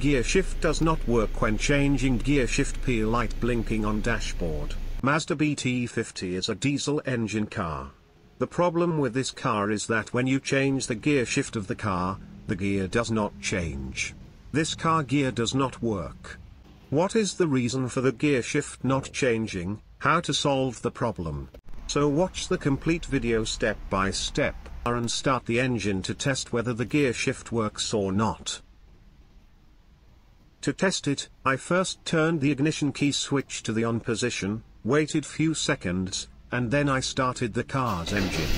Gear shift does not work when changing gear shift. P light blinking on dashboard. Mazda BT-50 is a diesel engine car. The problem with this car is that when you change the gear shift of the car, the gear does not change. This car gear does not work. What is the reason for the gear shift not changing? How to solve the problem? So watch the complete video step by step, and start the engine to test whether the gear shift works or not. To test it, I first turned the ignition key switch to the on position, waited few seconds, and then I started the car's engine.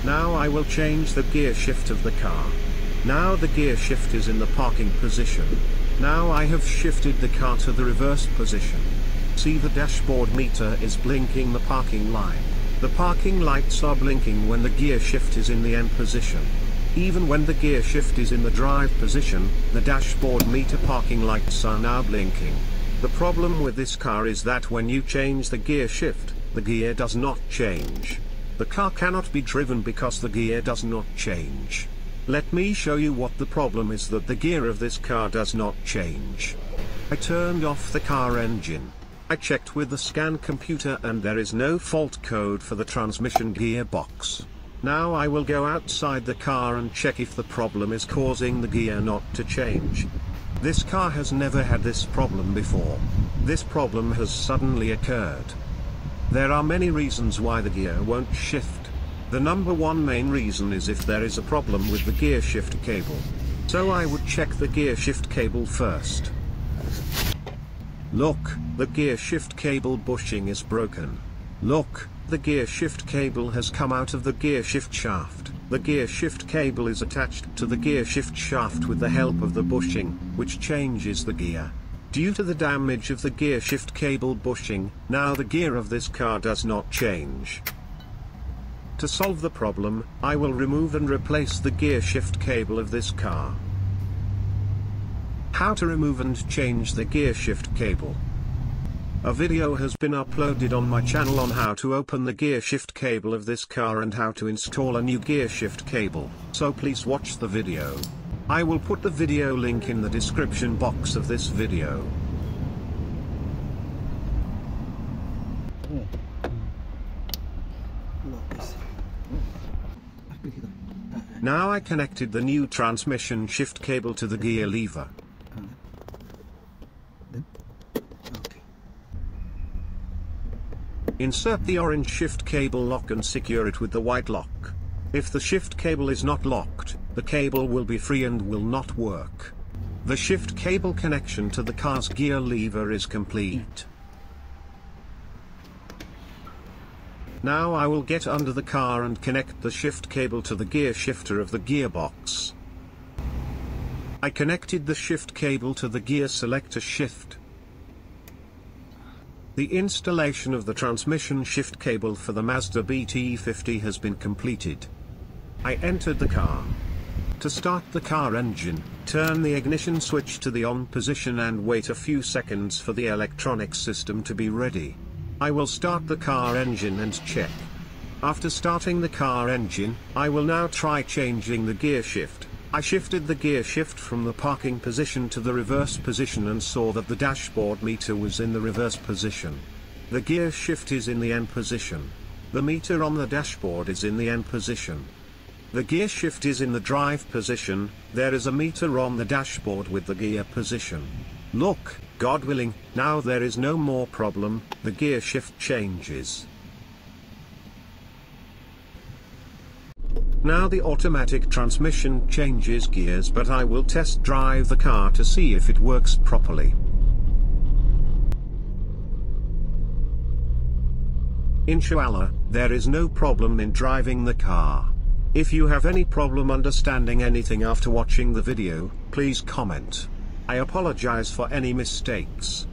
Now I will change the gear shift of the car. Now the gear shift is in the parking position. Now I have shifted the car to the reverse position. See, the dashboard meter is blinking the parking line. The parking lights are blinking when the gear shift is in the N position. Even when the gear shift is in the drive position, the dashboard meter parking lights are now blinking. The problem with this car is that when you change the gear shift, the gear does not change. The car cannot be driven because the gear does not change. Let me show you what the problem is, that the gear of this car does not change. I turned off the car engine. I checked with the scan computer and there is no fault code for the transmission gearbox. Now I will go outside the car and check if the problem is causing the gear not to change. This car has never had this problem before. This problem has suddenly occurred. There are many reasons why the gear won't shift. The number one main reason is if there is a problem with the gear shift cable. So I would check the gear shift cable first. Look, the gear shift cable bushing is broken. Look, the gear shift cable has come out of the gear shift shaft. The gear shift cable is attached to the gear shift shaft with the help of the bushing, which changes the gear. Due to the damage of the gear shift cable bushing, now the gear of this car does not change. To solve the problem, I will remove and replace the gear shift cable of this car. How to remove and change the gear shift cable. A video has been uploaded on my channel on how to open the gear shift cable of this car and how to install a new gear shift cable, so please watch the video. I will put the video link in the description box of this video. Now I connected the new transmission shift cable to the gear lever. Insert the orange shift cable lock and secure it with the white lock. If the shift cable is not locked, the cable will be free and will not work. The shift cable connection to the car's gear lever is complete. Now I will get under the car and connect the shift cable to the gear shifter of the gearbox. I connected the shift cable to the gear selector shift. The installation of the transmission shift cable for the Mazda BT-50 has been completed. I entered the car. To start the car engine, turn the ignition switch to the on position and wait a few seconds for the electronic system to be ready. I will start the car engine and check. After starting the car engine, I will now try changing the gear shift. I shifted the gear shift from the parking position to the reverse position and saw that the dashboard meter was in the reverse position. The gear shift is in the N position. The meter on the dashboard is in the N position. The gear shift is in the drive position. There is a meter on the dashboard with the gear position. Look, God willing, now there is no more problem, the gear shift changes. Now the automatic transmission changes gears, but I will test drive the car to see if it works properly. Inshallah, there is no problem in driving the car. If you have any problem understanding anything after watching the video, please comment. I apologize for any mistakes.